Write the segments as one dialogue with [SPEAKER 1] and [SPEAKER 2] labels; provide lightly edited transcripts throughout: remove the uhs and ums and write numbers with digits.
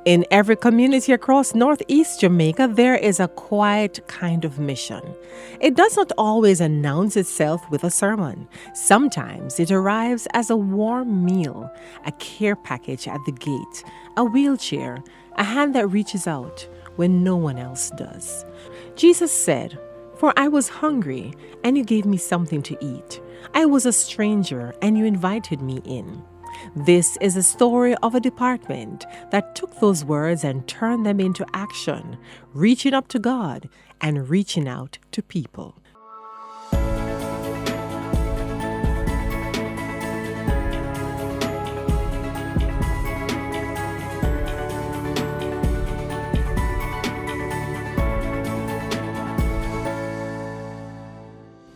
[SPEAKER 1] In every community across Northeast Jamaica, there is a quiet kind of mission. It does not always announce itself with a sermon. Sometimes it arrives as a warm meal, a care package at the gate, a wheelchair, a hand that reaches out when no one else does. Jesus said, "For I was hungry, and you gave me something to eat. I was a stranger, and you invited me in." This is a story of a department that took those words and turned them into action, reaching up to God and reaching out to people.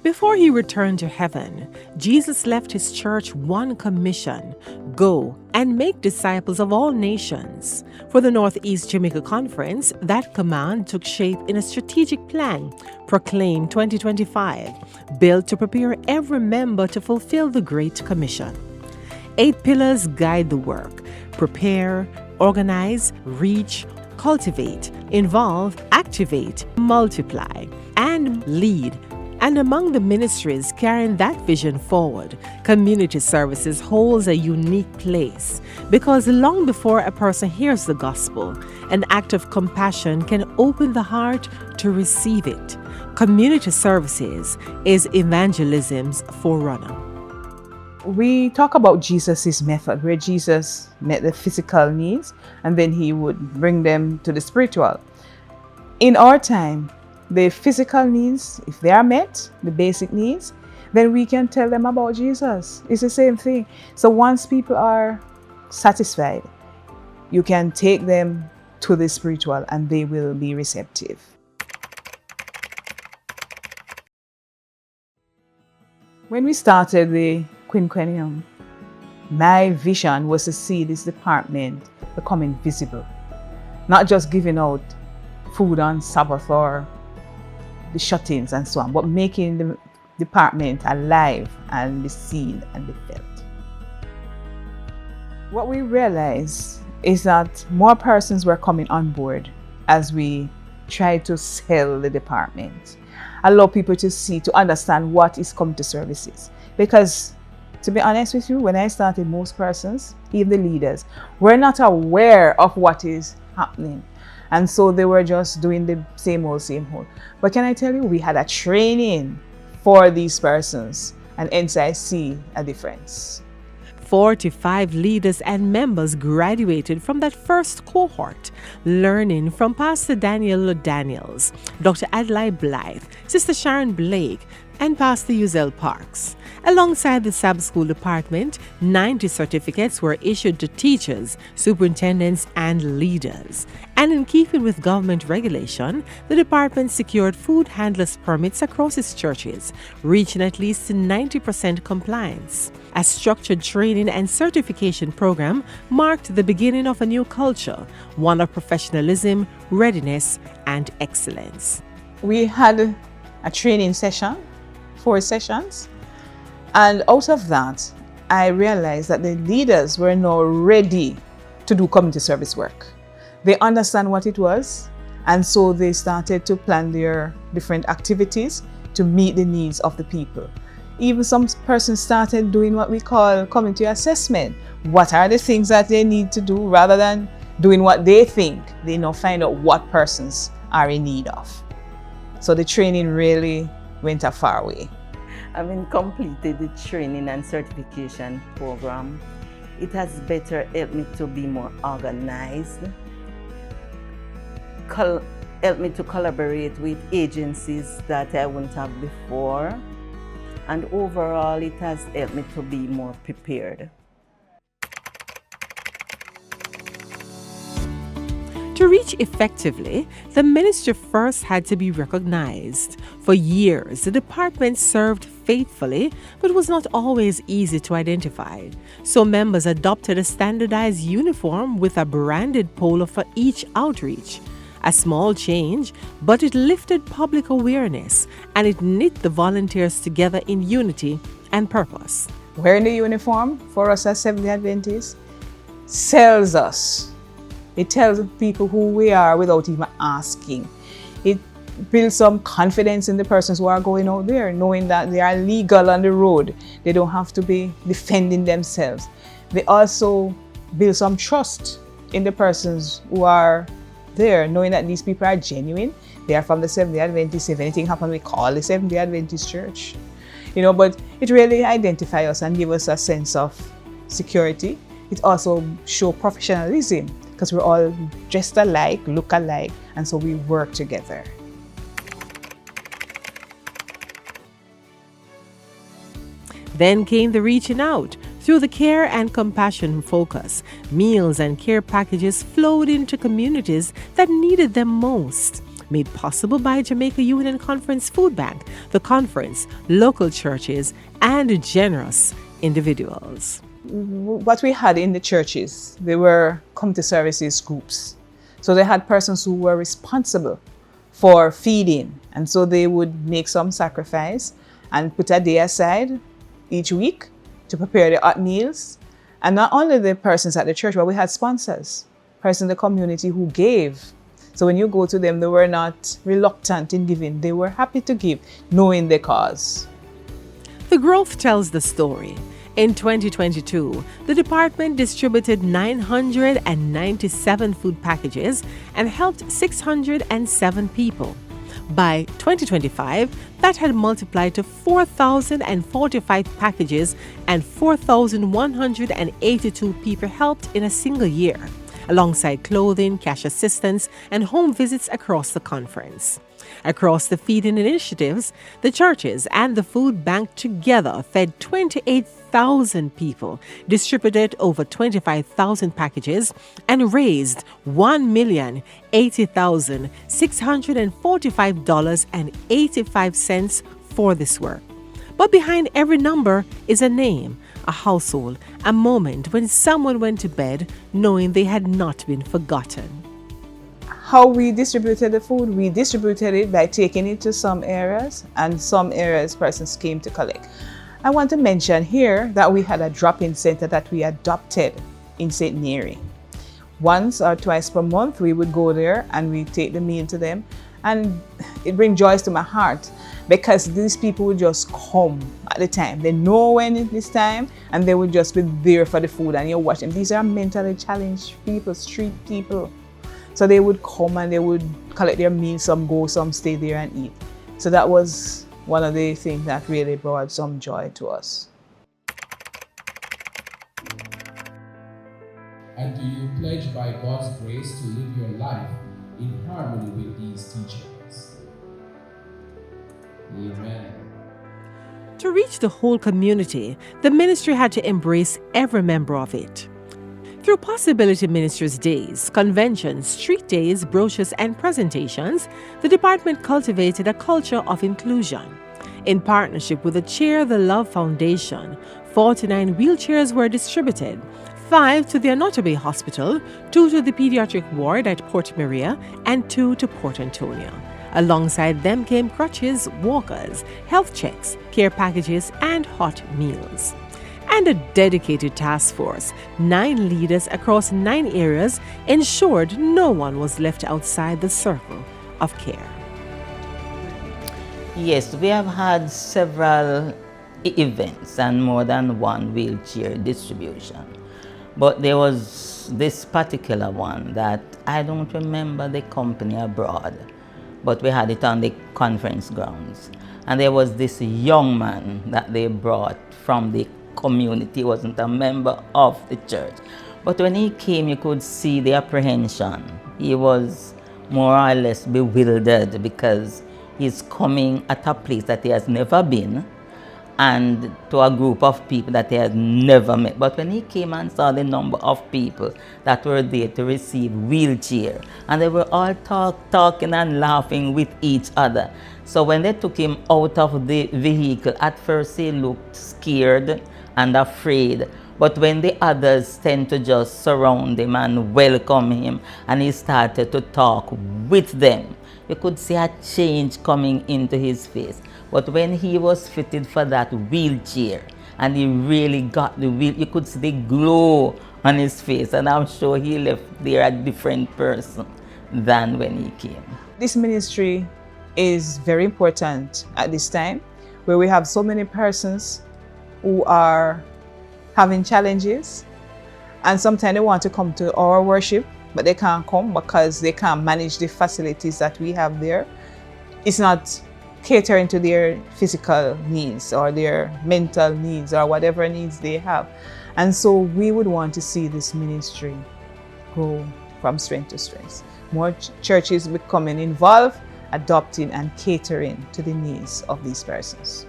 [SPEAKER 1] Before he returned to heaven, Jesus left his church one commission: go and make disciples of all nations. For the Northeast Jamaica Conference, that command took shape in a strategic plan, Proclaim 2025, built to prepare every member to fulfill the Great Commission. 8 pillars guide the work: prepare, organize, reach, cultivate, involve, activate, multiply, and lead. And among the ministries carrying that vision forward, community services holds a unique place, because long before a person hears the gospel, an act of compassion can open the heart to receive it. Community services is evangelism's forerunner.
[SPEAKER 2] We talk about Jesus' method, where Jesus met the physical needs and then he would bring them to the spiritual. In our time, the physical needs, if they are met, the basic needs, then we can tell them about Jesus. It's the same thing. So once people are satisfied, you can take them to the spiritual and they will be receptive. When we started the Quadrennial, my vision was to see this department becoming visible, not just giving out food on Sabbath or the shut-ins and so on, but making the department alive and be seen and be felt. What we realized is that more persons were coming on board as we tried to sell the department, allow people to see, to understand what is coming to services. Because to be honest with you, when I started, most persons, even the leaders, were not aware of what is happening. And so they were just doing the same old. But can I tell you, we had a training for these persons, and hence I see a difference.
[SPEAKER 1] 45 leaders and members graduated from that first cohort, learning from Pastor Daniels, Dr. Adlai Blythe, Sister Sharon Blake, and Pastor Uzel Parks. Alongside the Sabbath School department, 90 certificates were issued to teachers, superintendents, and leaders. And in keeping with government regulation, the department secured food handlers permits across its churches, reaching at least 90% compliance. A structured training and certification program marked the beginning of a new culture, one of professionalism, readiness, and excellence.
[SPEAKER 2] We had a training session, 4 sessions, and out of that, I realized that the leaders were now ready to do community service work. They understand what it was, and so they started to plan their different activities to meet the needs of the people. Even some persons started doing what we call community assessment. What are the things that they need to do rather than doing what they think? They now find out what persons are in need of. So the training really went a far way.
[SPEAKER 3] Having completed the training and certification program, it has better helped me to be more organized, helped me to collaborate with agencies that I wouldn't have before, and overall it has helped me to be more prepared.
[SPEAKER 1] To reach effectively, the ministry first had to be recognized. For years, the department served faithfully, but was not always easy to identify. So members adopted a standardized uniform with a branded polo for each outreach. A small change, but it lifted public awareness and it knit the volunteers together in unity and purpose.
[SPEAKER 2] Wearing the uniform for us as Seventh-day Adventists sells us It tells people who we are without even asking. It builds some confidence in the persons who are going out there, knowing that they are legal on the road. They don't have to be defending themselves. They also build some trust in the persons who are there, knowing that these people are genuine. They are from the Seventh-day Adventist. If anything happens, we call the Seventh-day Adventist Church. But it really identifies us and gives us a sense of security. It also shows professionalism because we're all dressed alike, look alike, and so we work together.
[SPEAKER 1] Then came the reaching out. Through the care and compassion focus, meals and care packages flowed into communities that needed them most. Made possible by Jamaica Union Conference Food Bank, the conference, local churches, and generous individuals.
[SPEAKER 2] What we had in the churches, they were community services groups. So they had persons who were responsible for feeding. And so they would make some sacrifice and put a day aside each week to prepare the hot meals. And not only the persons at the church, but we had sponsors, persons in the community who gave. So when you go to them, they were not reluctant in giving. They were happy to give, knowing the cause.
[SPEAKER 1] The growth tells the story. In 2022, the department distributed 997 food packages and helped 607 people. By 2025, that had multiplied to 4,045 packages and 4,182 people helped in a single year, alongside clothing, cash assistance, and home visits across the conference. Across the feeding initiatives, the churches and the food bank together fed 28,000 people, distributed over 25,000 packages, and raised $1,080,645.85 for this work. But behind every number is a name, a household, a moment when someone went to bed knowing they had not been forgotten.
[SPEAKER 2] How we distributed the food, we distributed it by taking it to some areas, and some areas persons came to collect. I want to mention here that we had a drop-in center that we adopted in St. Mary. Once or twice per month, we would go there and we take the meal to them. And it brings joy to my heart because these people would just come at the time. They know when it is time and they would just be there for the food, and you watch them. These are mentally challenged people, street people. So they would come and they would collect their meals, some go, some stay there and eat. So that was one of the things that really brought some joy to us.
[SPEAKER 4] And do you pledge by God's grace to live your life in harmony with these teachings? Amen.
[SPEAKER 1] To reach the whole community, the ministry had to embrace every member of it. Through Possibility Ministries Days, conventions, street days, brochures, and presentations, the department cultivated a culture of inclusion. In partnership with the Cheer the Love Foundation, 49 wheelchairs were distributed, 5 to the Anoto Bay Hospital, 2 to the pediatric ward at Port Maria, and 2 to Port Antonio. Alongside them came crutches, walkers, health checks, care packages, and hot meals. And a dedicated task force, 9 leaders across 9 areas, ensured no one was left outside the circle of care.
[SPEAKER 5] Yes, we have had several events and more than one wheelchair distribution. But there was this particular one that I don't remember the company abroad, but we had it on the conference grounds. And there was this young man that they brought from the community. He wasn't a member of the church. But when he came, you could see the apprehension. He was more or less bewildered because he's coming at a place that he has never been and to a group of people that he had never met. But when he came and saw the number of people that were there to receive wheelchair, and they were all talking and laughing with each other. So when they took him out of the vehicle, at first he looked scared and afraid. But when the others tend to just surround him and welcome him, and he started to talk with them, you could see a change coming into his face. But when he was fitted for that wheelchair, and he really got the wheel, you could see the glow on his face, and I'm sure he left there a different person than when he came.
[SPEAKER 2] This ministry is very important at this time, where we have so many persons who are having challenges, and sometimes they want to come to our worship, but they can't come because they can't manage the facilities that we have there. It's not catering to their physical needs or their mental needs or whatever needs they have. And so we would want to see this ministry grow from strength to strength. More churches becoming involved, adopting and catering to the needs of these persons.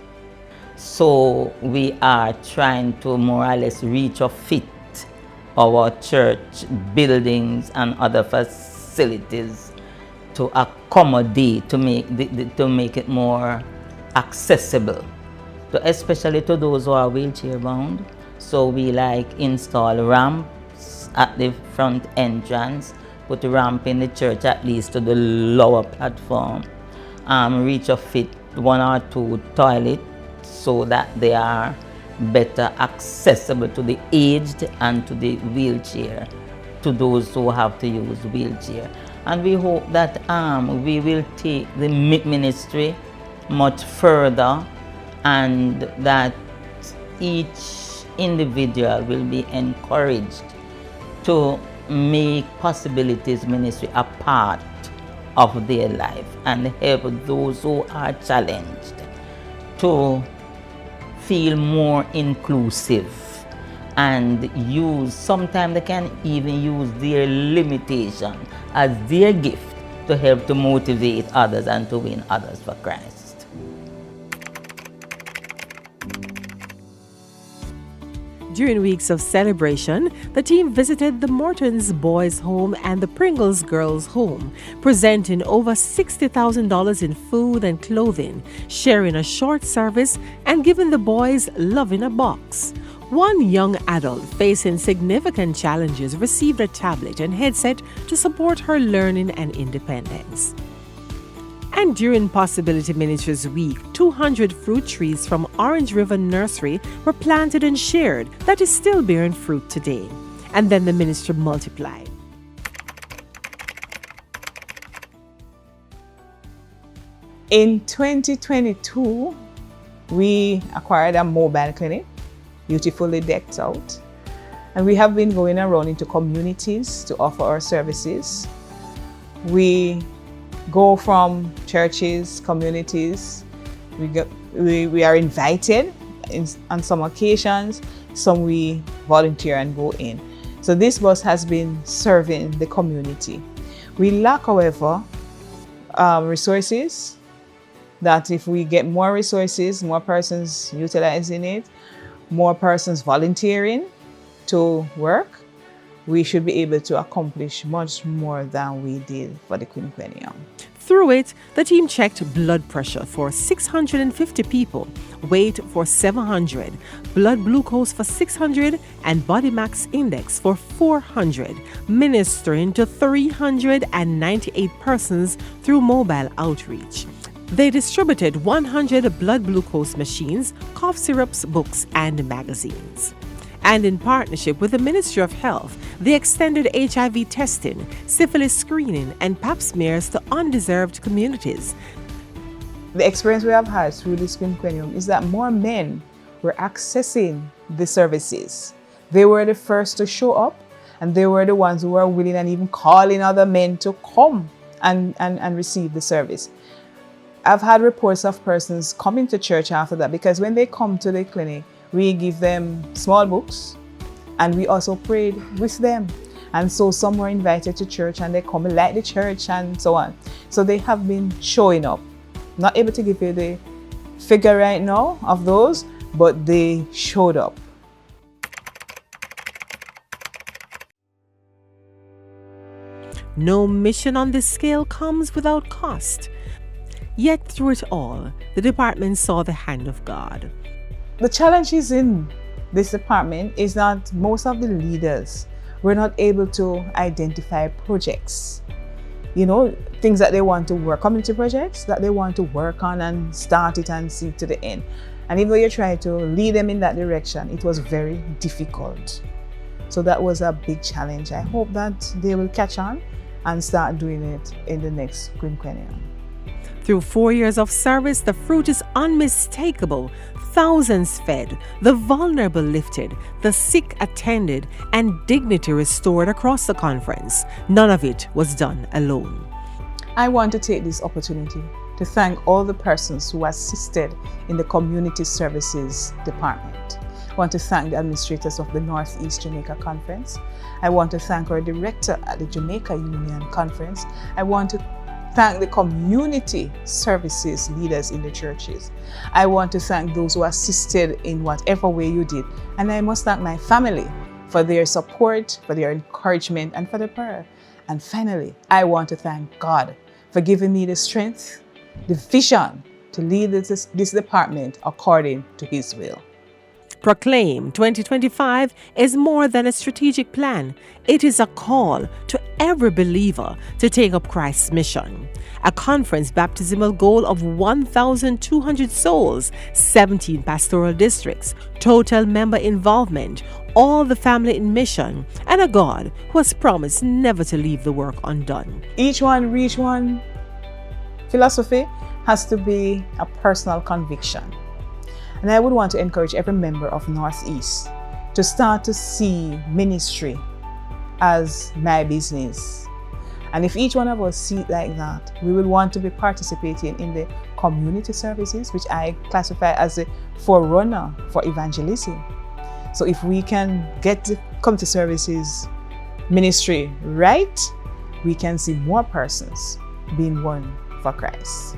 [SPEAKER 5] So we are trying to more or less reach or fit our church buildings and other facilities to accommodate, to make it more accessible, especially to those who are wheelchair bound. So we install ramps at the front entrance, put a ramp in the church at least to the lower platform, reach or fit 1 or 2 toilets so that they are better accessible to the aged and to the wheelchair, to those who have to use wheelchair. And we hope that we will take the ministry much further, and that each individual will be encouraged to make possibilities ministry a part of their life and help those who are challenged to feel more inclusive and sometimes they can even use their limitation as their gift to help to motivate others and to win others for Christ.
[SPEAKER 1] During weeks of celebration, the team visited the Morton's Boys' Home and the Pringles Girls' Home, presenting over $60,000 in food and clothing, sharing a short service, and giving the boys love in a box. One young adult facing significant challenges received a tablet and headset to support her learning and independence. And during Possibility Ministries Week, 200 fruit trees from Orange River Nursery were planted and shared that is still bearing fruit today. And then the ministry multiplied.
[SPEAKER 2] In 2022, we acquired a mobile clinic, beautifully decked out. And we have been going around into communities to offer our services. We go from churches, communities. We are invited on some occasions. Some we volunteer and go in. So this bus has been serving the community. We lack, however, resources. That if we get more resources, more persons utilizing it, more persons volunteering to work, we should be able to accomplish much more than we did for the Quadrennial.
[SPEAKER 1] Through it, the team checked blood pressure for 650 people, weight for 700, blood glucose for 600, and body mass index for 400, ministering to 398 persons through mobile outreach. They distributed 100 blood glucose machines, cough syrups, books, and magazines. And in partnership with the Ministry of Health, they extended HIV testing, syphilis screening, and pap smears to undeserved communities.
[SPEAKER 2] The experience we have had through this quinquennium is that more men were accessing the services. They were the first to show up, and they were the ones who were willing and even calling other men to come and receive the service. I've had reports of persons coming to church after that, because when they come to the clinic, we give them small books and we also prayed with them. And so some were invited to church and they come and like the church and so on. So they have been showing up. Not able to give you the figure right now of those, but they showed up.
[SPEAKER 1] No mission on this scale comes without cost. Yet through it all, the department saw the hand of God.
[SPEAKER 2] The challenges in this department is that most of the leaders were not able to identify projects. Things that they want to work, community projects that they want to work on and start it and see to the end. And even though you try to lead them in that direction, it was very difficult. So that was a big challenge. I hope that they will catch on and start doing it in the next quinquennial.
[SPEAKER 1] Through 4 years of service, the fruit is unmistakable. Thousands fed, the vulnerable lifted, the sick attended, and dignity restored across the conference. None of it was done alone.
[SPEAKER 2] I want to take this opportunity to thank all the persons who assisted in the Community Services Department. I want to thank the administrators of the Northeast Jamaica Conference. I want to thank our director at the Jamaica Union Conference. I want to thank the community services leaders in the churches. I want to thank those who assisted in whatever way you did. And I must thank my family for their support, for their encouragement, and for their prayer. And finally, I want to thank God for giving me the strength, the vision to lead this department according to His will.
[SPEAKER 1] Proclaim 2025 is more than a strategic plan. It is a call to every believer to take up Christ's mission. A conference baptismal goal of 1,200 souls, 17 pastoral districts, total member involvement, all the family in mission, and a God who has promised never to leave the work undone.
[SPEAKER 2] Each one reach one philosophy has to be a personal conviction. And I would want to encourage every member of Northeast to start to see ministry as my business. And if each one of us see it like that, we will want to be participating in the community services, which I classify as a forerunner for evangelism. So if we can get the community services ministry right, we can see more persons being won for Christ.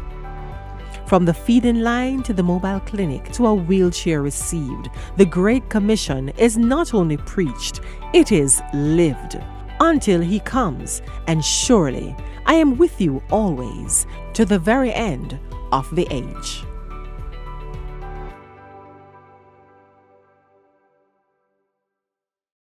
[SPEAKER 1] From the feeding line to the mobile clinic to a wheelchair received, the Great Commission is not only preached, it is lived until He comes. And surely I am with you always to the very end of the age.